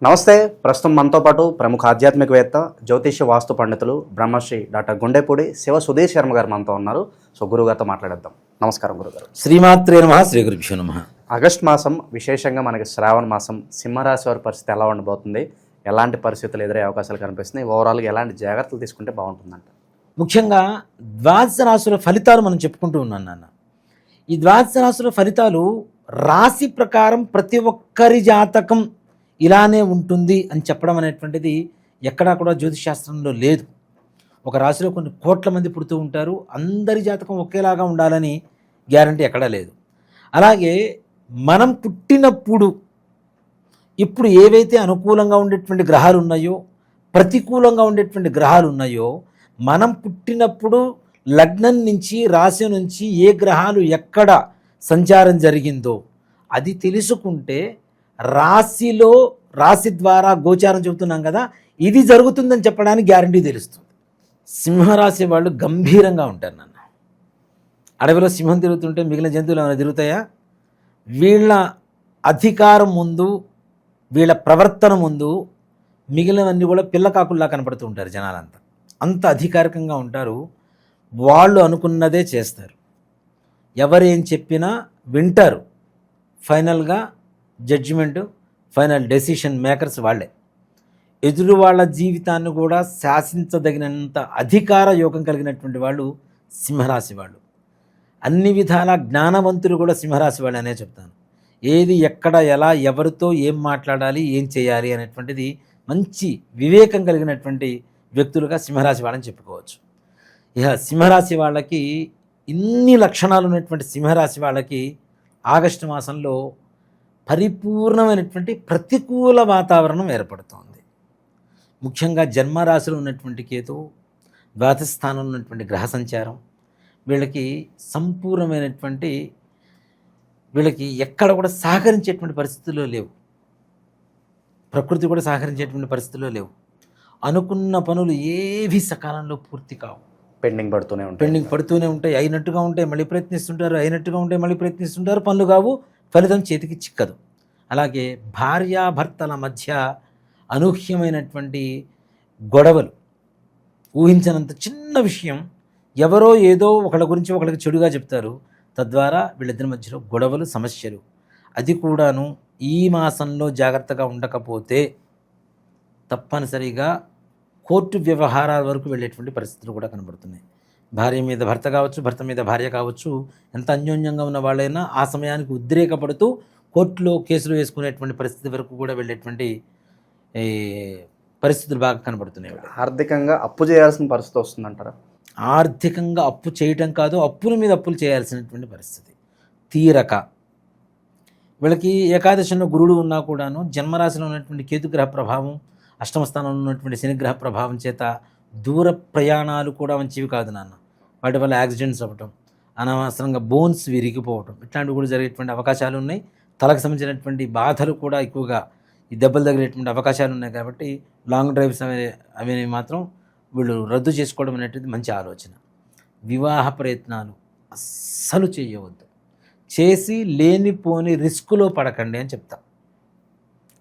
నమస్తే. ప్రస్తుతం మనతో పాటు ప్రముఖ ఆధ్యాత్మికవేత్త, జ్యోతిష్య వాస్తు పండితులు బ్రహ్మశ్రీ డాక్టర్ గుండెపూడి శివ సుధీర్ శర్మ గారు మనతో ఉన్నారు. సో గురుగారితో మాట్లాడేద్దాం. నమస్కారం గురుగారు. శ్రీమాత్రే నమః, శ్రీ గురుభ్యో నమః. ఆగస్ట్ మాసం, విశేషంగా మనకి శ్రావణ మాసం, సింహరాశి వారి పరిస్థితి ఎలా ఉండబోతుంది, ఎలాంటి పరిస్థితులు ఎదురయ్యే అవకాశాలు కనిపిస్తున్నాయి, ఓవరాల్గా ఎలాంటి జాగ్రత్తలు తీసుకుంటే బాగుంటుందంట? ముఖ్యంగా ద్వాదశ రాశుల ఫలితాలు మనం చెప్పుకుంటూ ఉన్నాం నాన్న. ఈ ద్వాదశ రాశుల ఫలితాలు రాశి ప్రకారం ప్రతి ఒక్కరి జాతకం ఇలానే ఉంటుంది అని చెప్పడం అనేటువంటిది ఎక్కడా కూడా జ్యోతిషాస్త్రంలో లేదు. ఒక రాశిలో కొన్ని కోట్ల మంది పుడుతూ ఉంటారు, అందరి జాతకం ఒకేలాగా ఉండాలని గ్యారంటీ ఎక్కడా లేదు. అలాగే మనం పుట్టినప్పుడు ఇప్పుడు ఏవైతే అనుకూలంగా ఉండేటువంటి గ్రహాలు ఉన్నాయో, ప్రతికూలంగా ఉండేటువంటి గ్రహాలు ఉన్నాయో, మనం పుట్టినప్పుడు లగ్నం నుంచి రాశి నుంచి ఏ గ్రహాలు ఎక్కడ సంచారం జరిగిందో అది తెలుసుకుంటే రాశి ద్వారా గోచారం చెబుతున్నాం కదా, ఇది జరుగుతుందని చెప్పడానికి గ్యారంటీ తెలుస్తుంది. సింహరాశి వాళ్ళు గంభీరంగా ఉంటారు నాన్న. అడవిలో సింహం తిరుగుతుంటే మిగిలిన జంతువులు ఏమైనా తిరుగుతాయా? వీళ్ళ అధికారం ముందు, వీళ్ళ ప్రవర్తన ముందు మిగిలినవన్నీ కూడా పిల్లకాకుల్లా కనపడుతూ ఉంటారు జనాలంతా. అంత అధికారికంగా ఉంటారు. వాళ్ళు అనుకున్నదే చేస్తారు, ఎవరేం చెప్పినా వింటారు. ఫైనల్గా జడ్జిమెంటు, ఫైనల్ డెసిషన్ మేకర్స్ వాళ్ళే. ఎదురు వాళ్ళ జీవితాన్ని కూడా శాసించదగినంత అధికార యోగం కలిగినటువంటి వాళ్ళు సింహరాశి వాళ్ళు. అన్ని విధాల జ్ఞానవంతులు కూడా సింహరాశి వాళ్ళు అనే చెప్తాను. ఏది ఎక్కడ ఎలా ఎవరితో ఏం మాట్లాడాలి, ఏం చేయాలి అనేటువంటిది మంచి వివేకం కలిగినటువంటి వ్యక్తులుగా సింహరాశి వాళ్ళని చెప్పుకోవచ్చు. ఇక సింహరాశి వాళ్ళకి ఇన్ని లక్షణాలు ఉన్నటువంటి సింహరాశి వాళ్ళకి ఆగస్టు మాసంలో పరిపూర్ణమైనటువంటి ప్రతికూల వాతావరణం ఏర్పడుతోంది. ముఖ్యంగా జన్మరాశిలో ఉన్నటువంటి కేతు, ద్వాదశ స్థానంలో ఉన్నటువంటి గ్రహ సంచారం వీళ్ళకి సంపూర్ణమైనటువంటి, వీళ్ళకి ఎక్కడ కూడా సహకరించేటువంటి పరిస్థితుల్లో లేవు. ప్రకృతి కూడా సహకరించేటువంటి పరిస్థితుల్లో లేవు. అనుకున్న పనులు ఏవి సకాలంలో పూర్తి కావు, పెండింగ్ పడుతూనే ఉంటాయి. అయినట్టుగా ఉంటాయి, మళ్ళీ ప్రయత్నిస్తుంటారు, అయినట్టుగా ఉంటాయి, మళ్ళీ ప్రయత్నిస్తుంటారు, పనులు కావు, ఫలితం చేతికి చిక్కదు. అలాగే భార్యాభర్తల మధ్య అనూహ్యమైనటువంటి గొడవలు, ఊహించనంత చిన్న విషయం ఎవరో ఏదో ఒకళ్ళ గురించి ఒకళ్ళకి చెడుగా చెప్తారు, తద్వారా వీళ్ళిద్దరి మధ్యలో గొడవలు, సమస్యలు. అది కూడాను ఈ మాసంలో జాగ్రత్తగా ఉండకపోతే తప్పనిసరిగా కోర్టు వ్యవహారాల వరకు వెళ్ళేటువంటి పరిస్థితులు కూడా కనబడుతున్నాయి. భార్య మీద భర్త కావచ్చు, భర్త మీద భార్య కావచ్చు, ఎంత అన్యోన్యంగా ఉన్న వాళ్ళైనా ఆ సమయానికి ఉద్రేకపడుతూ కోర్టులో కేసులు వేసుకునేటువంటి పరిస్థితి వరకు కూడా వెళ్ళేటువంటి పరిస్థితులు బాగా కనబడుతున్నాయి. ఆర్థికంగా అప్పు చేయాల్సిన పరిస్థితి వస్తుందంటారా? ఆర్థికంగా అప్పు చేయటం కాదు, అప్పుల మీద అప్పులు చేయాల్సినటువంటి పరిస్థితి తీరక. వీళ్ళకి ఏకాదశంలో గురుడు ఉన్నా కూడాను జన్మరాశిలో ఉన్నటువంటి కేతుగ్రహ ప్రభావం, అష్టమ స్థానంలో ఉన్నటువంటి శనిగ్రహ ప్రభావం చేత దూర ప్రయాణాలు కూడా మంచివి కాదు నాన్న. వాటి వల్ల యాక్సిడెంట్స్ అవ్వటం, అనవసరంగా బోన్స్ విరిగిపోవటం, ఇట్లాంటివి కూడా జరిగేటువంటి అవకాశాలు ఉన్నాయి. తలకు సంబంధించినటువంటి బాధలు కూడా ఎక్కువగా ఈ దెబ్బలు తగిలేటువంటి అవకాశాలు ఉన్నాయి. కాబట్టి లాంగ్ డ్రైవ్స్ అవి మాత్రం వీళ్ళు రద్దు చేసుకోవడం అనేటువంటిది మంచి ఆలోచన. వివాహ ప్రయత్నాలు అస్సలు చేయవద్దు, చేసి లేనిపోని రిస్కులో పడకండి అని చెప్తా.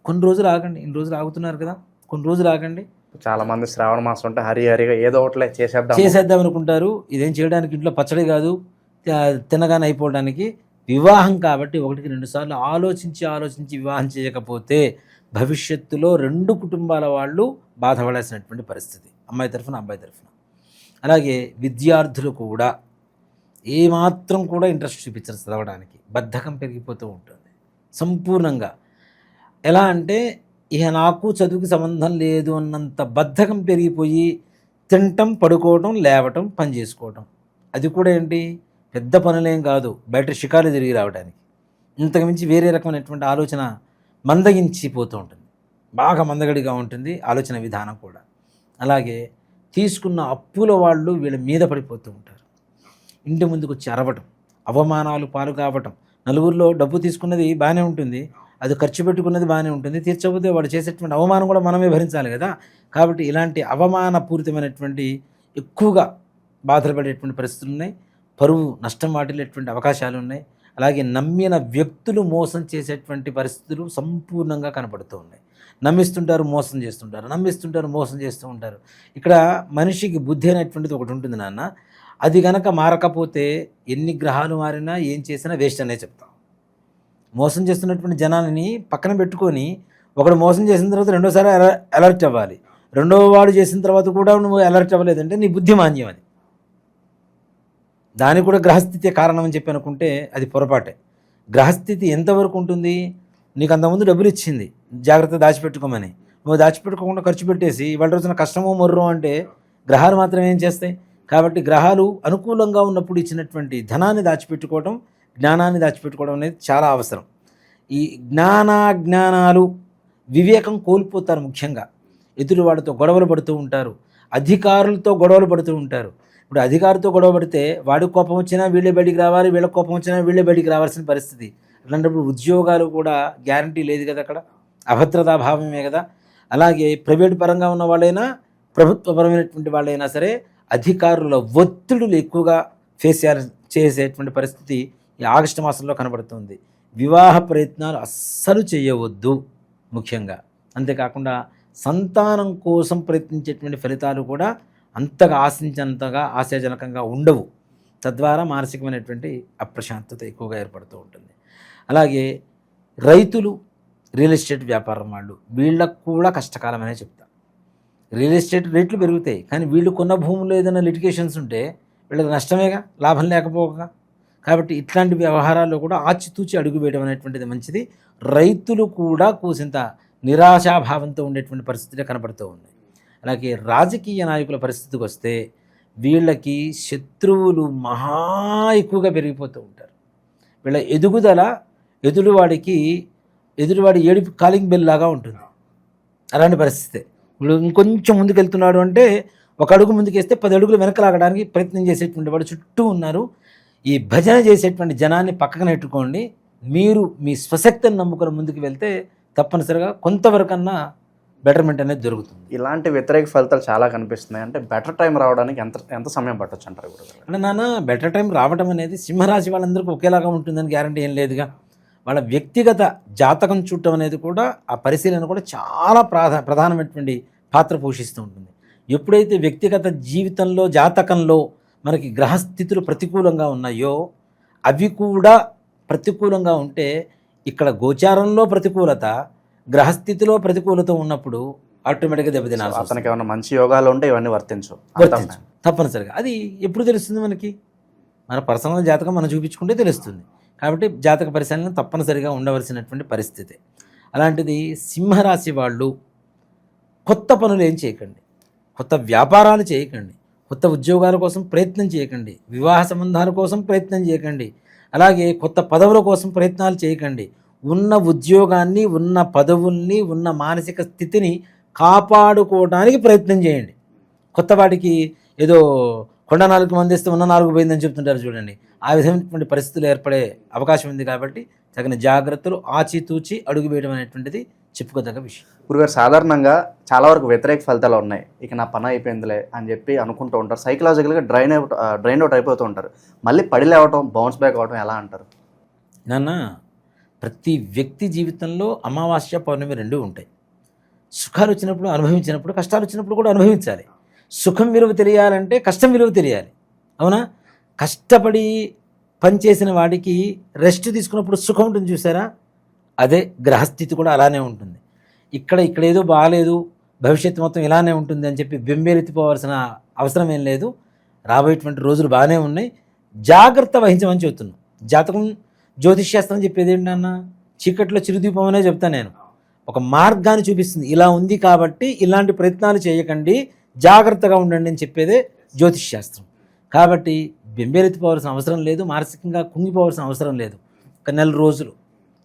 కొన్ని రోజులు ఆగండి, ఇన్ని రోజులు ఆగుతున్నారు కదా, కొన్ని రోజులు ఆగండి. చాలా మంది శ్రావణ మాసం అంటే హరిగా ఏదో ఒకటి చేసేద్దాం అనుకుంటారు. ఇదేం చేయడానికి ఇంట్లో పచ్చడి కాదు, తినగానే అయిపోవడానికి. వివాహం కాబట్టి 1-2 సార్లు ఆలోచించి వివాహం చేయకపోతే భవిష్యత్తులో 2 కుటుంబాల వాళ్ళు బాధపడాల్సినటువంటి పరిస్థితి, అమ్మాయి తరఫున అబ్బాయి తరఫున. అలాగే విద్యార్థులు కూడా ఏమాత్రం కూడా ఇంట్రెస్ట్ చూపించరు చదవడానికి, బద్ధకం పెరిగిపోతూ ఉంటుంది సంపూర్ణంగా. ఎలా అంటే ఇక నాకు చదువుకి సంబంధం లేదు అన్నంత బద్ధకం పెరిగిపోయి తినటం, పడుకోవటం, లేవటం, పని చేసుకోవటం. అది కూడా ఏంటి, పెద్ద పనులేం కాదు, బయట షికారు తిరిగి రావడానికి. ఇంతకుమించి వేరే రకమైనటువంటి ఆలోచన మందగించిపోతూ ఉంటుంది, బాగా మందగడిగా ఉంటుంది ఆలోచన విధానం కూడా. అలాగే తీసుకున్న అప్పుల వాళ్ళు వీళ్ళ మీద పడిపోతూ ఉంటారు. ఇంటి ముందుకు వచ్చి అరవటం, అవమానాలు పాలు కావటం. నలుగురిలో డబ్బు తీసుకున్నది బాగానే ఉంటుంది, అది ఖర్చు పెట్టుకున్నది బాగానే ఉంటుంది, తీర్చకపోతే వాడు చేసేటువంటి అవమానం కూడా మనమే భరించాలి కదా. కాబట్టి ఇలాంటి అవమానపూరితమైనటువంటి ఎక్కువగా బాధలు పడేటువంటి పరిస్థితులు ఉన్నాయి. పరువు నష్టం వాటిల్లేటువంటి అవకాశాలు ఉన్నాయి. అలాగే నమ్మిన వ్యక్తులు మోసం చేసేటువంటి పరిస్థితులు సంపూర్ణంగా కనపడుతూ ఉన్నాయి. నమ్మిస్తుంటారు, మోసం చేస్తుంటారు, నమ్మిస్తుంటారు, మోసం చేస్తూ ఉంటారు. ఇక్కడ మనిషికి బుద్ధి అనేటువంటిది ఒకటి ఉంటుంది నాన్న. అది గనక మారకపోతే ఎన్ని గ్రహాలు మారినా ఏం చేసినా వేస్ట్ అనే చెప్తాం. మోసం చేస్తున్నటువంటి జనాలని పక్కన పెట్టుకొని ఒకడు మోసం చేసిన తర్వాత రెండోసారి అలర్ట్ అవ్వాలి. రెండో వాడు చేసిన తర్వాత కూడా నువ్వు అలర్ట్ అవ్వలేదంటే నీ బుద్ధి మాన్యం. అది దానికి కూడా గ్రహస్థితి కారణం అని చెప్పి అనుకుంటే అది పొరపాటే. గ్రహస్థితి ఎంతవరకు ఉంటుంది? నీకు అంతకుముందు డబ్బులు ఇచ్చింది జాగ్రత్త దాచిపెట్టుకోమని, నువ్వు దాచిపెట్టుకోకుండా ఖర్చు పెట్టేసి ఇవాళ రోజున కష్టమో మొర్రో అంటే గ్రహాలు మాత్రం ఏం చేస్తాయి? కాబట్టి గ్రహాలు అనుకూలంగా ఉన్నప్పుడు ఇచ్చినటువంటి ధనాన్ని దాచిపెట్టుకోవడం, జ్ఞానాన్ని దాచిపెట్టుకోవడం అనేది చాలా అవసరం. ఈ జ్ఞానాలు వివేకం కోల్పోతారు. ముఖ్యంగా ఎదురువాడితో గొడవలు పడుతూ ఉంటారు, అధికారులతో గొడవలు పడుతూ ఉంటారు. ఇప్పుడు అధికారితో గొడవ పడితే వాడికి కోపం వచ్చినా వీళ్ళే బయటికి రావాలి, వీళ్ళకి కోపం వచ్చినా వీళ్ళే బయటికి రావాల్సిన పరిస్థితి. అట్లాంటప్పుడు ఉద్యోగాలు కూడా గ్యారంటీ లేదు కదా, అక్కడ అభద్రతా భావమే కదా. అలాగే ప్రైవేట్ పరంగా ఉన్న వాళ్ళైనా ప్రభుత్వపరమైనటువంటి వాళ్ళైనా సరే అధికారుల ఒత్తిడులు ఎక్కువగా ఫేస్ చేసేటువంటి పరిస్థితి ఈ ఆగస్టు మాసంలో కనబడుతుంది. వివాహ ప్రయత్నాలు అస్సలు చేయవద్దు ముఖ్యంగా. అంతేకాకుండా సంతానం కోసం ప్రయత్నించేటువంటి ఫలితాలు కూడా అంతగా ఆశించినంతగా ఆశాజనకంగా ఉండవు. తద్వారా మానసికమైనటువంటి అప్రశాంతత ఎక్కువగా ఏర్పడుతూ ఉంటుంది. అలాగే రైతులు, రియల్ ఎస్టేట్ వ్యాపారం వాళ్ళు, వీళ్ళకు కూడా కష్టకాలమనే చెప్తా. రియల్ ఎస్టేట్ రేట్లు పెరుగుతాయి, కానీ వీళ్ళు కొన్న భూముల్లో ఏదైనా లిటిగేషన్స్ ఉంటే వీళ్ళకి నష్టమేగా, లాభం లేకపోగా. కాబట్టి ఇట్లాంటి వ్యవహారాల్లో కూడా ఆచితూచి అడుగు వేయడం అనేటువంటిది మంచిది. రైతులు కూడా కూసింత నిరాశాభావంతో ఉండేటువంటి పరిస్థితులే కనబడుతూ ఉన్నాయి. అలాగే రాజకీయ నాయకుల పరిస్థితికి వస్తే వీళ్ళకి శత్రువులు మహా ఎక్కువగా పెరిగిపోతూ ఉంటారు. వీళ్ళ ఎదుగుదల ఎదురువాడి ఏడుపు కాలింగ్ బెల్ లాగా ఉంటుంది. అలాంటి పరిస్థితి. ఇప్పుడు ఇంకొంచెం ముందుకు వెళ్తున్నాడు అంటే ఒక అడుగు ముందుకేస్తే 10 అడుగులు వెనక లాగడానికి ప్రయత్నం చేసేటువంటి వాడు చుట్టూ ఉన్నారు. ఈ భజన చేసేటువంటి జనాన్ని పక్కన నెట్టుకోండి. మీరు మీ స్వశక్తిని నమ్ముకొని ముందుకు వెళ్తే తప్పనిసరిగా కొంతవరకన్నా బెటర్మెంట్ అనేది జరుగుతుంది. ఇలాంటి వ్యతిరేక ఫలితాలు చాలా కనిపిస్తున్నాయి. అంటే బెటర్ టైం రావడానికి ఎంత సమయం పట్టొచ్చు అంటారు గురుగారు? అంటే నాన్న, బెటర్ టైం రావడం అనేది సింహరాశి వాళ్ళందరికీ ఒకేలాగా ఉంటుందని గ్యారంటీ ఏం లేదుగా. వాళ్ళ వ్యక్తిగత జాతకం చూడటం అనేది కూడా, ఆ పరిశీలన కూడా చాలా ప్రధానమైనటువంటి పాత్ర పోషిస్తూ ఉంటుంది. ఎప్పుడైతే వ్యక్తిగత జీవితంలో జాతకంలో మనకి గ్రహస్థితులు ప్రతికూలంగా ఉన్నాయో అవి కూడా ప్రతికూలంగా ఉంటే, ఇక్కడ గోచారంలో ప్రతికూలత, గ్రహస్థితిలో ప్రతికూలత ఉన్నప్పుడు ఆటోమేటిక్గా దెబ్బతినాలి. అతనికి ఏమైనా మంచి యోగాలు ఉంటే ఇవన్నీ వర్తించవు తప్పనిసరిగా. అది ఎప్పుడు తెలుస్తుంది మనకి? మన పర్సనల్ జాతకం మనం చూపించుకుంటే తెలుస్తుంది. కాబట్టి జాతక పరిశీలన తప్పనిసరిగా ఉండవలసినటువంటి పరిస్థితి. అలాంటిది సింహరాశి వాళ్ళు కొత్త పనులు ఏం చేయకండి, కొత్త వ్యాపారాలు చేయకండి, కొత్త ఉద్యోగాల కోసం ప్రయత్నం చేయకండి, వివాహ సంబంధాల కోసం ప్రయత్నం చేయకండి, అలాగే కొత్త పదవుల కోసం ప్రయత్నాలు చేయకండి. ఉన్న ఉద్యోగాన్ని, ఉన్న పదవుల్ని, ఉన్న మానసిక స్థితిని కాపాడుకోవడానికి ప్రయత్నం చేయండి. కొత్త వాటికి ఏదో కొండ 4 మందిస్తే ఉన్న 4 పోయిందని చెప్తుంటారు చూడండి. ఆ విధమైనటువంటి పరిస్థితులు ఏర్పడే అవకాశం ఉంది. కాబట్టి తగిన జాగ్రత్తలు ఆచితూచి అడుగు వేయడం అనేటువంటిది చెప్పుకోదగ్గ విషయం. గురుగారు, సాధారణంగా చాలా వరకు వ్యతిరేక ఫలితాలు ఉన్నాయి, ఇక నా పని అయిపోయిందిలే అని చెప్పి అనుకుంటూ ఉంటారు. సైకలాజికల్గా డ్రైన్ అవుట్ అయిపోతూ ఉంటారు. మళ్ళీ పడి లేవటం, బౌన్స్ బ్యాక్ అవ్వటం ఎలా అంటారు? నాన్న, ప్రతి వ్యక్తి జీవితంలో అమావాస్య, పౌర్ణమి 2 ఉంటాయి. సుఖాలు వచ్చినప్పుడు అనుభవించినప్పుడు, కష్టాలు వచ్చినప్పుడు కూడా అనుభవించాలి. సుఖం విలువ తెలియాలంటే కష్టం విలువ తెలియాలి. అవునా? కష్టపడి పనిచేసిన వాడికి రెస్ట్ తీసుకున్నప్పుడు సుఖం ఉంటుంది చూసారా? అదే గ్రహస్థితి కూడా అలానే ఉంటుంది. ఇక్కడ ఏదో బాగాలేదు, భవిష్యత్తు మొత్తం ఇలానే ఉంటుంది అని చెప్పి బెంబేలెత్తిపోవాల్సిన అవసరం ఏం లేదు. రాబోయేటువంటి రోజులు బాగానే ఉన్నాయి, జాగ్రత్త వహించమని చెబుతున్నాం. జాతకం, జ్యోతిష్శాస్త్రం చెప్పేది ఏంటన్నా, చీకట్లో చిరుదీపం అనే చెప్తాను నేను. ఒక మార్గాన్ని చూపిస్తుంది. ఇలా ఉంది కాబట్టి ఇలాంటి ప్రయత్నాలు చేయకండి, జాగ్రత్తగా ఉండండి అని చెప్పేదే జ్యోతిష్శాస్త్రం. కాబట్టి బెంబేలెత్తిపోవాల్సిన అవసరం లేదు, మానసికంగా కుంగిపోవాల్సిన అవసరం లేదు. ఒక 1 నెల రోజులు,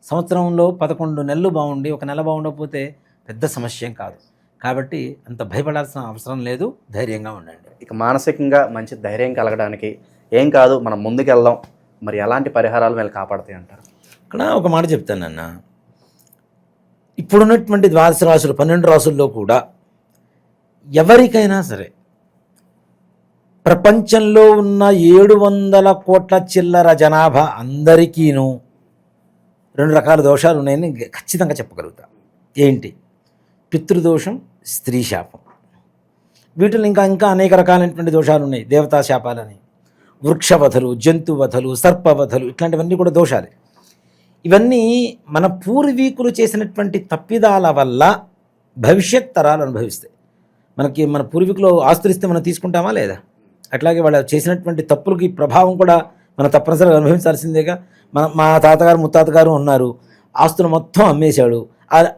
సంవత్సరంలో 11 నెలలు బాగుండి 1 నెల బాగుండకపోతే పెద్ద సమస్య ఏం కాదు. కాబట్టి అంత భయపడాల్సిన అవసరం లేదు, ధైర్యంగా ఉండండి. ఇక మానసికంగా మంచి ధైర్యం కలగడానికి ఏం కాదు, మనం ముందుకెళ్దాం, మరి ఎలాంటి పరిహారాలు వీళ్ళు కాపాడతాయి అంటారు? ఇక్కడ ఒక మాట చెప్తానన్న, ఇప్పుడున్నటువంటి 12 రాసులు, 12 రాసుల్లో కూడా ఎవరికైనా సరే ప్రపంచంలో ఉన్న 700 కోట్ల చిల్లర జనాభా అందరికీను 2 రకాల దోషాలు ఉన్నాయని ఖచ్చితంగా చెప్పగలుగుతా. ఏంటి? పితృదోషం, స్త్రీ శాపం. వీటిలో ఇంకా ఇంకా అనేక రకాలైనటువంటి దోషాలు ఉన్నాయి. దేవతా శాపాలని, వృక్షవధలు, జంతువధలు, సర్పవధలు, ఇట్లాంటివన్నీ కూడా దోషాలే. ఇవన్నీ మన పూర్వీకులు చేసినటువంటి తప్పిదాల వల్ల భవిష్యత్ తరాలు అనుభవిస్తాయి. మన పూర్వీకులు ఆస్తులు ఇస్తే మనం తీసుకుంటామా లేదా? అట్లాగే వాళ్ళు చేసినటువంటి తప్పులకి ప్రభావం కూడా మనం తప్పనిసరిగా అనుభవించాల్సిందేగా. మా తాతగారు ముత్తాతగారు ఉన్నారు, ఆస్తులు మొత్తం అమ్మేశాడు.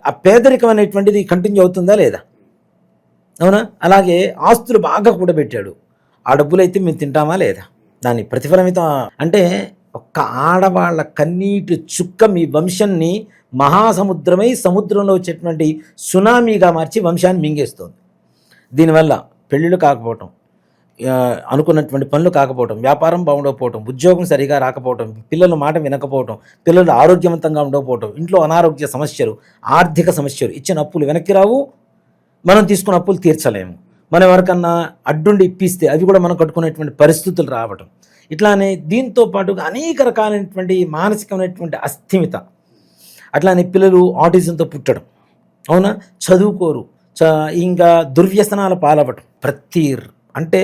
ఆ పేదరికం అనేటువంటిది కంటిన్యూ అవుతుందా లేదా? అవునా? అలాగే ఆస్తులు బాగా కూడబెట్టాడు, ఆ డబ్బులు అయితే మేము తింటామా లేదా? దాని ప్రతిఫలమితం అంటే ఒక్క ఆడవాళ్ళ కన్నీటి చుక్క మీ వంశాన్ని మహాసముద్రమై సముద్రంలో వచ్చేటువంటి సునామీగా మార్చి వంశాన్ని మింగేస్తుంది. దీనివల్ల పెళ్ళిళ్ళు కాకపోవటం, అనుకున్నటువంటి పనులు కాకపోవటం, వ్యాపారం బాగుండకపోవటం, ఉద్యోగం సరిగా రాకపోవటం, పిల్లల మాట వినకపోవటం, పిల్లలు ఆరోగ్యవంతంగా ఉండకపోవటం, ఇంట్లో అనారోగ్య సమస్యలు, ఆర్థిక సమస్యలు, ఇచ్చిన అప్పులు వెనక్కి రావు, మనం తీసుకున్న అప్పులు తీర్చలేము, మనం ఎవరికన్నా అడ్డుండి ఇప్పిస్తే అవి కూడా మనం కట్టుకునేటువంటి పరిస్థితులు రావటం, ఇట్లానే దీంతో పాటుగా అనేక రకాలైనటువంటి మానసికమైనటువంటి అస్థిమిత, అట్లానే పిల్లలు ఆటిజంతో పుట్టడం, అవునా, చదువుకోరు, ఇంకా దుర్వ్యసనాల పాలవటం. అంటే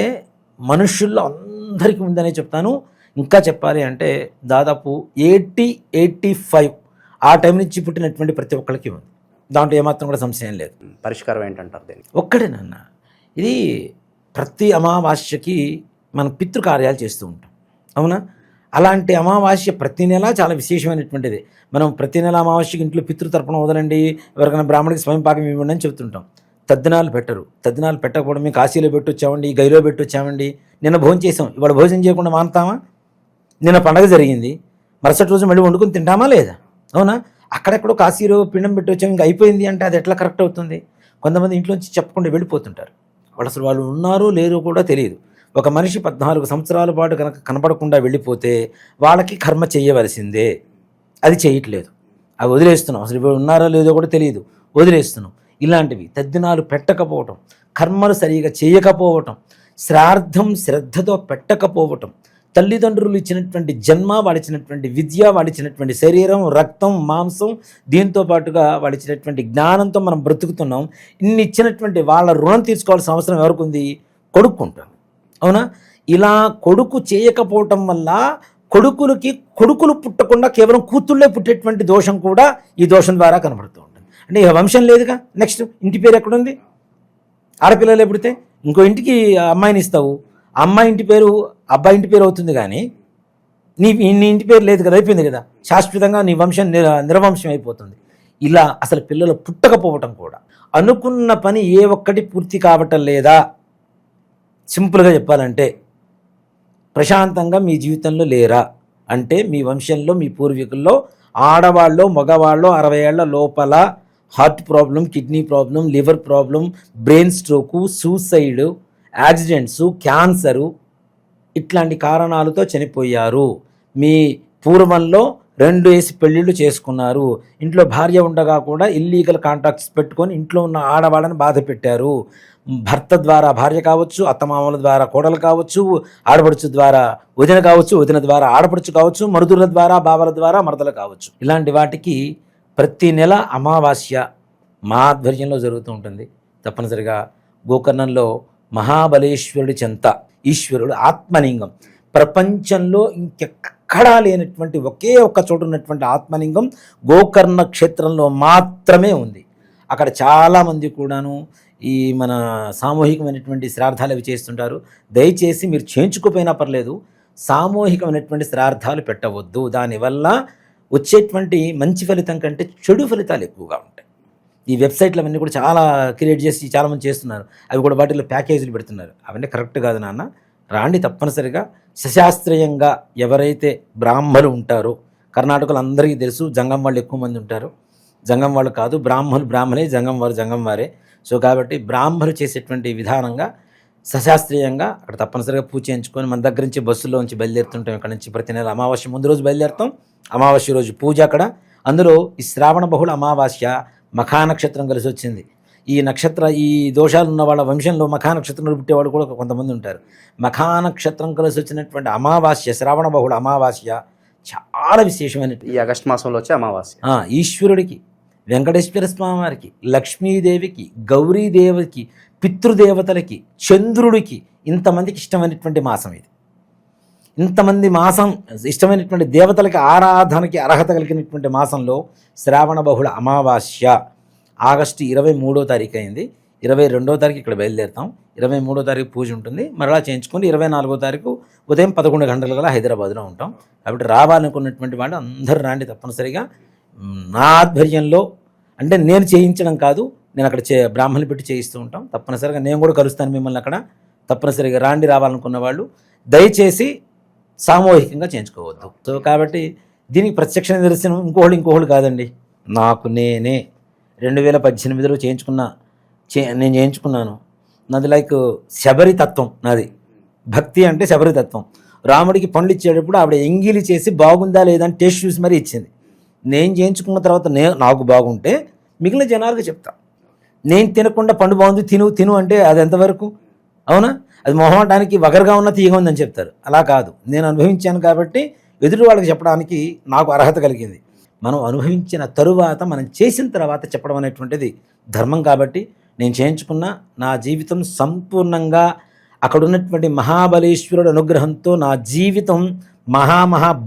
మనుషుల్లో అందరికీ ఉందనే చెప్తాను. ఇంకా చెప్పాలి అంటే దాదాపు 85 ఆ టైం నుంచి పుట్టినటువంటి ప్రతి ఒక్కరికి ఉంది. దాంట్లో ఏమాత్రం కూడా సంశయం లేదు. పరిష్కారం ఏంటంటారు దీనికి? ఒక్కడేనన్న, ఇది ప్రతి అమావాస్యకి మనం పితృకార్యాలు చేస్తూ ఉంటాం, అవునా. అలాంటి అమావాస్య ప్రతి నెల చాలా విశేషమైనటువంటిది. మనం ప్రతి నెల అమావాస్యకి ఇంట్లో పితృతర్పణ వదలండి, ఎవరికైనా బ్రాహ్మణికి స్వయం పాకం ఇవ్వండి అని చెప్తుంటాం. తద్దినాలు పెట్టరు. తద్దినాలు పెట్టకపోవడం, మేము కాశీలో పెట్టొచ్చామండి, గైలో పెట్టొచ్చామండి, నిన్న భోజనం చేసాం, ఇవాళ భోజనం చేయకుండా మానుతామా? నిన్న పండగ జరిగింది, మరుసటి రోజు మళ్ళీ వండుకొని తింటామా లేదా? అవునా. అక్కడెక్కడో కాశీలో పిండం పెట్టొచ్చాము, ఇంకా అయిపోయింది అంటే అది ఎట్లా కరెక్ట్ అవుతుంది? కొంతమంది ఇంట్లోంచి చెప్పకుండా వెళ్ళిపోతుంటారు. వాళ్ళు ఉన్నారో లేరో కూడా తెలియదు. ఒక మనిషి 14 సంవత్సరాల పాటు కనుక కనపడకుండా వెళ్ళిపోతే వాళ్ళకి కర్మ చేయవలసిందే. అది చేయట్లేదు, అవి వదిలేస్తున్నాం. అసలు ఇప్పుడు ఉన్నారో లేదో కూడా తెలియదు, వదిలేస్తున్నాం. ఇలాంటివి తద్దినాలు పెట్టకపోవటం, కర్మలు సరిగా చేయకపోవటం, శ్రాద్ధం శ్రద్ధతో పెట్టకపోవటం, తల్లిదండ్రులు ఇచ్చినటువంటి జన్మ, వాళ్ళు ఇచ్చినటువంటి విద్య, వాళ్ళు ఇచ్చినటువంటి శరీరం, రక్తం, మాంసం, దీంతో పాటుగా వాళ్ళు ఇచ్చినటువంటి జ్ఞానంతో మనం బ్రతుకుతున్నాం. ఇన్ని ఇచ్చినటువంటి వాళ్ళ రుణం తీర్చుకోవాల్సిన అవసరం ఎవరికి ఉంది? కొడుకుంటాం, అవునా. ఇలా కొడుకు చేయకపోవటం వల్ల కొడుకులు పుట్టకుండా కేవలం కూతుళ్ళే పుట్టేటువంటి దోషం కూడా ఈ దోషం ద్వారా కనబడుతూ ఉంటుంది. అంటే ఇక వంశం లేదుగా. నెక్స్ట్ ఇంటి పేరు ఎక్కడుంది? ఆడపిల్లలే పుడితే ఇంకో ఇంటికి అమ్మాయిని ఇస్తావు, అమ్మాయి ఇంటి పేరు అబ్బాయి ఇంటి పేరు అవుతుంది, కానీ నీ ఇంటి పేరు లేదు కదా, అయిపోయింది కదా, శాశ్వతంగా నీ వంశం నిర్వంశం అయిపోతుంది. ఇలా అసలు పిల్లలు పుట్టకపోవటం కూడా, అనుకున్న పని ఏ ఒక్కటి పూర్తి కావటం లేదా. సింపుల్గా చెప్పాలంటే ప్రశాంతంగా మీ జీవితంలో లేరా అంటే మీ వంశంలో, మీ పూర్వీకుల్లో ఆడవాళ్ళు మగవాళ్ళు 60 ఏళ్ల లోపల heart problem, kidney problem, liver problem, brain stroke, suicide, accidents, cancer, ఇట్లాంటి కారణాలతో చనిపోయారు. మీ పూర్వంలో 2 వేసి పెళ్ళిళ్ళు చేసుకున్నారు, ఇంట్లో భార్య ఉండగా కూడా ఇల్లీగల్ కాంటాక్ట్స్ పెట్టుకొని ఇంట్లో ఉన్న ఆడవాళ్ళని బాధ పెట్టారు. భర్త ద్వారా భార్య కావచ్చు, అత్తమామల ద్వారా కోడలు కావచ్చు, ఆడపడుచు ద్వారా వదిన కావచ్చు, వదిన ద్వారా ఆడపడుచు కావచ్చు, మరుదుల ద్వారా బావల ద్వారా మరదలు కావచ్చు. ఇలాంటి వాటికి ప్రతి నెల అమావాస్య మా ఆధ్వర్యంలో జరుగుతూ ఉంటుంది. తప్పనిసరిగా గోకర్ణంలో మహాబలేశ్వరుడి చెంత ఈశ్వరుడు ఆత్మలింగం, ప్రపంచంలో ఇంకెక్కడా లేనటువంటి ఒకే ఒక్క చోటు ఉన్నటువంటి ఆత్మలింగం గోకర్ణ క్షేత్రంలో మాత్రమే ఉంది. అక్కడ చాలామంది కూడాను ఈ మన సామూహికమైనటువంటి శ్రాద్ధాలు అవి చేస్తుంటారు. దయచేసి మీరు చేయించుకోపోయినా పర్లేదు, సామూహికమైనటువంటి శ్రాద్ధాలు పెట్టవద్దు. దానివల్ల వచ్చేటువంటి మంచి ఫలితం కంటే చెడు ఫలితాలు ఎక్కువగా ఉంటాయి. ఈ వెబ్సైట్లు అవన్నీ కూడా చాలా క్రియేట్ చేసి చాలామంది చేస్తున్నారు, అవి కూడా వాటిలో ప్యాకేజీలు పెడుతున్నారు. అవన్నీ కరెక్ట్ కాదు నాన్న. రాండి, తప్పనిసరిగా సశాస్త్రీయంగా ఎవరైతే బ్రాహ్మలు ఉంటారో, కర్ణాటకలో అందరికీ తెలుసు జంగం వాళ్ళు ఎక్కువ మంది ఉంటారు. జంగం వాళ్ళు కాదు, బ్రాహ్మలే, జంగం వారే. సో కాబట్టి బ్రాహ్మలు చేసేటువంటి విధానంగా సశాస్త్రీయంగా అక్కడ తప్పనిసరిగా పూజ చేయించుకొని మన దగ్గర నుంచి బస్సులో నుంచి బయలుదేరుతుంటాం. ఇక్కడ నుంచి ప్రతి నెల అమావాస్య ముందు రోజు బయలుదేరుతాం, అమావాస్య రోజు పూజ అక్కడ. అందులో ఈ శ్రావణ బహుళ అమావాస్య మఖా నక్షత్రం కలిసి వచ్చింది. ఈ నక్షత్ర ఈ దోషాలు ఉన్న వాళ్ళ వంశంలో మఖా నక్షత్రంలో పుట్టేవాళ్ళు కూడా కొంతమంది ఉంటారు. మఖా నక్షత్రం కలిసి వచ్చినటువంటి అమావాస్య, శ్రావణ బహుళ అమావాస్య చాలా విశేషమైన ఈ ఆగస్టు మాసంలో వచ్చే అమావాస్య. ఈశ్వరుడికి, వెంకటేశ్వర స్వామి వారికి, లక్ష్మీదేవికి, గౌరీదేవికి, పితృదేవతలకి, చంద్రుడికి, ఇంతమందికి ఇష్టమైనటువంటి మాసం ఇది. ఇంతమంది మాసం ఇష్టమైనటువంటి దేవతలకి ఆరాధనకి అర్హత కలిగినటువంటి మాసంలో శ్రావణ బహుళ అమావాస్య ఆగస్టు 23వ తారీఖు అయింది. 22వ తారీఖు ఇక్కడ బయలుదేరుతాం. 23వ తారీఖు పూజ ఉంటుంది. మరలా చేయించుకొని 24వ తారీఖు ఉదయం 11 గంటల కల్లా హైదరాబాద్లో ఉంటాం. కాబట్టి రావాలనుకున్నటువంటి వాళ్ళు అందరూ రాండి తప్పనిసరిగా. నా ఆధ్వర్యంలో, అంటే నేను చేయించడం కాదు, నేను అక్కడ బ్రాహ్మణులు పెట్టి చేయిస్తూ ఉంటాం. తప్పనిసరిగా నేను కూడా కలుస్తాను మిమ్మల్ని అక్కడ. తప్పనిసరిగా రాండి. రావాలనుకున్న వాళ్ళు దయచేసి సామూహికంగా చేయించుకోవద్దు. సో కాబట్టి దీనికి ప్రత్యక్ష నిదర్శనం ఇంకోళ్ళు కాదండి, నాకు నేనే 2018లో నేను చేయించుకున్నాను. నాది లైక్ శబరి తత్వం. నాది భక్తి అంటే శబరి తత్వం. రాముడికి పండ్లు ఇచ్చేటప్పుడు ఆవిడ ఎంగిలి చేసి బాగుందా లేదా అని టేస్ట్ చూసి మరీ ఇచ్చింది. నేను చేయించుకున్న తర్వాత నాకు బాగుంటే మిగిలిన జనాలకు చెప్తా. నేను తినకుండా పండు బాగుంది తిను అంటే అది ఎంతవరకు అవునా? అది మొహమాటానికి వగరుగా ఉన్న తీయగా ఉందని చెప్తారు. అలా కాదు, నేను అనుభవించాను కాబట్టి ఎదుటి వాళ్ళకి చెప్పడానికి నాకు అర్హత కలిగింది. మనం అనుభవించిన తరువాత, మనం చేసిన తర్వాత చెప్పడం అనేటువంటిది ధర్మం. కాబట్టి నేను చేయించుకున్న నా జీవితం సంపూర్ణంగా అక్కడ ఉన్నటువంటి మహాబలేశ్వరుడు అనుగ్రహంతో నా జీవితం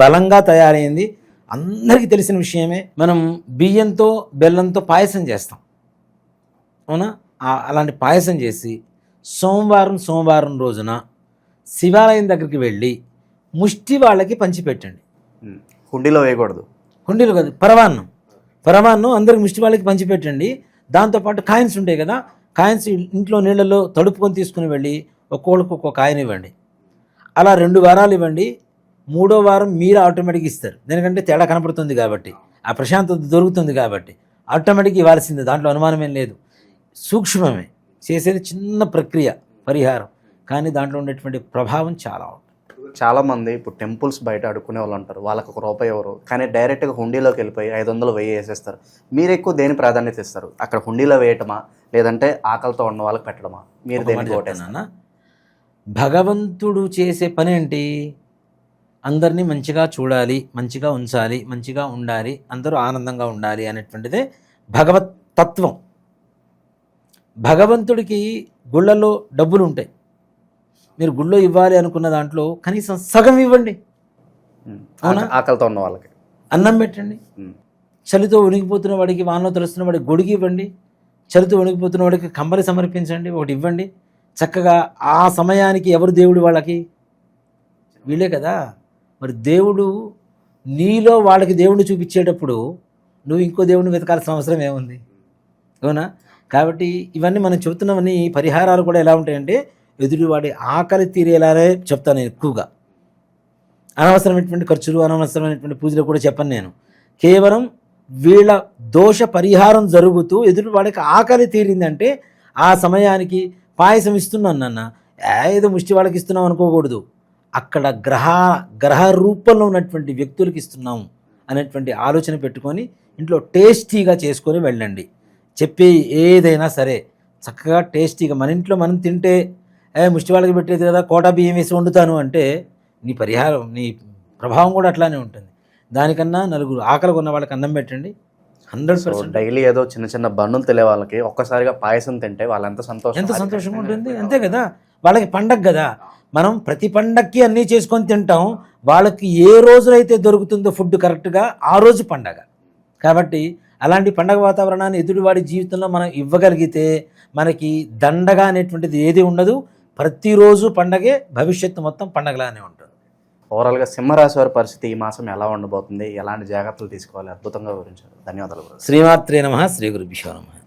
బలంగా తయారైంది. అందరికీ తెలిసిన విషయమే. మనం బియ్యంతో బెల్లంతో పాయసం చేస్తాం, అవునా? అలాంటి పాయసం చేసి సోమవారం రోజున శివాలయం దగ్గరికి వెళ్ళి ముష్టి వాళ్ళకి పంచిపెట్టండి. హుండీలో వేయకూడదు. హుండీలో కాదు, పరమాన్నం అందరికి ముష్టి వాళ్ళకి పంచిపెట్టండి. దాంతోపాటు కాయిన్స్ ఉంటాయి కదా, కాయిన్స్ ఇంట్లో నీళ్ళలో తడుపుకొని తీసుకుని వెళ్ళి ఒక్కొక్కరికి ఒక్కొక్క కాయిన్ ఇవ్వండి. అలా 2 వారాలు ఇవ్వండి. 3వ వారం మీరు ఆటోమేటిక్గా ఇస్తారు. ఎందుకంటే తేడా కనపడుతుంది కాబట్టి, ఆ ప్రశాంతత దొరుకుతుంది కాబట్టి ఆటోమేటిక్గా ఇవ్వాల్సిందే. దాంట్లో అనుమానమేం లేదు. సూక్ష్మమే, చేసేది చిన్న ప్రక్రియ పరిహారం, కానీ దాంట్లో ఉండేటువంటి ప్రభావం చాలా ఉంటుంది. చాలామంది ఇప్పుడు టెంపుల్స్ బయట అడుక్కునే వాళ్ళు ఉంటారు, వాళ్ళకి ₹1 ఎవరు, కానీ డైరెక్ట్గా హుండీలోకి వెళ్ళిపోయి 500 1000 వేసేస్తారు. మీరు ఎక్కువ దేని ప్రాధాన్యత ఇస్తారు? అక్కడ హుండీలో వేయటమా, లేదంటే ఆకలితో ఉన్న వాళ్ళకి పెట్టడమా? మీరు దేనికి ఓటేస్తారా? భగవంతుడు చేసే పని ఏంటి? అందరినీ మంచిగా చూడాలి, మంచిగా ఉంచాలి, మంచిగా ఉండాలి, అందరూ ఆనందంగా ఉండాలి అనేటువంటిదే భగవత్ తత్వం. భగవంతుడికి గుళ్ళలో డబ్బులు ఉంటాయి. మీరు గుళ్ళో ఇవ్వాలి అనుకున్న దాంట్లో కనీసం సగం ఇవ్వండి. అవునా? ఆకలితో ఉన్న వాళ్ళకి అన్నం పెట్టండి. చలితో వణికిపోతున్న వాడికి, వానలో తెలుస్తున్న వాడికి గొడుగు ఇవ్వండి. చలితో వణికిపోతున్న వాడికి కంబలి సమర్పించండి, ఒకటి ఇవ్వండి. చక్కగా ఆ సమయానికి ఎవరు దేవుడు? వాళ్ళకి వీళ్ళే కదా. మరి దేవుడు నీలో వాళ్ళకి దేవుడిని చూపించేటప్పుడు నువ్వు ఇంకో దేవుడిని వెతకాల్సిన అవసరం ఏముంది? అవునా? కాబట్టి ఇవన్నీ మనం చెబుతున్నవన్నీ పరిహారాలు కూడా ఎలా ఉంటాయంటే ఎదుటివాడి ఆకలి తీరేలానే చెప్తాను నేను ఎక్కువగా. అనవసరమైనటువంటి ఖర్చులు, అనవసరమైనటువంటి పూజలు కూడా చెప్పను నేను. కేవలం వీళ్ళ దోష పరిహారం జరుగుతూ ఎదుటివాడికి ఆకలి తీరిందంటే ఆ సమయానికి పాయసం ఇస్తున్నాను నాన్న, ఏదో ముష్టి వాళ్ళకి ఇస్తున్నాం అనుకోకూడదు. అక్కడ గ్రహ రూపంలో ఉన్నటువంటి వ్యక్తులకి ఇస్తున్నాము అనేటువంటి ఆలోచన పెట్టుకొని ఇంట్లో టేస్టీగా చేసుకొని వెళ్ళండి. చెప్పే ఏదైనా సరే చక్కగా టేస్టీగా మన ఇంట్లో మనం తింటే ముష్టి వాళ్ళకి పెట్టేది కదా, కోటా బియ్యం వేసి వండుతాను అంటే నీ పరిహారం, నీ ప్రభావం కూడా అట్లానే ఉంటుంది. దానికన్నా నలుగురు ఆకలి ఉన్న వాళ్ళకి అన్నం పెట్టండి. 100%. డైలీ ఏదో చిన్న చిన్న బండులు తెలియ వాళ్ళకి ఒక్కసారిగా పాయసం తింటే వాళ్ళు ఎంత సంతోషంగా ఉంటుంది. అంతే కదా, వాళ్ళకి పండగ కదా. మనం ప్రతి పండగకి అన్నీ చేసుకొని తింటాం. వాళ్ళకి ఏ రోజులైతే దొరుకుతుందో ఫుడ్ కరెక్ట్గా ఆ రోజు పండగ. కాబట్టి అలాంటి పండగ వాతావరణాన్ని ఎదుటివాడి జీవితంలో మనం ఇవ్వగలిగితే మనకి దండగా అనేటువంటిది ఏది ఉండదు. ప్రతిరోజు పండగే, భవిష్యత్తు మొత్తం పండగలానే ఉంటుంది. ఓవరాల్గా సింహరాశి వారి పరిస్థితి ఈ మాసం ఎలా ఉండబోతుంది, ఎలాంటి జాగ్రత్తలు తీసుకోవాలి, అద్భుతంగా వివరించారు. ధన్యవాదాలు. శ్రీమాత్రే నమః. శ్రీ గురుభ్యో నమః.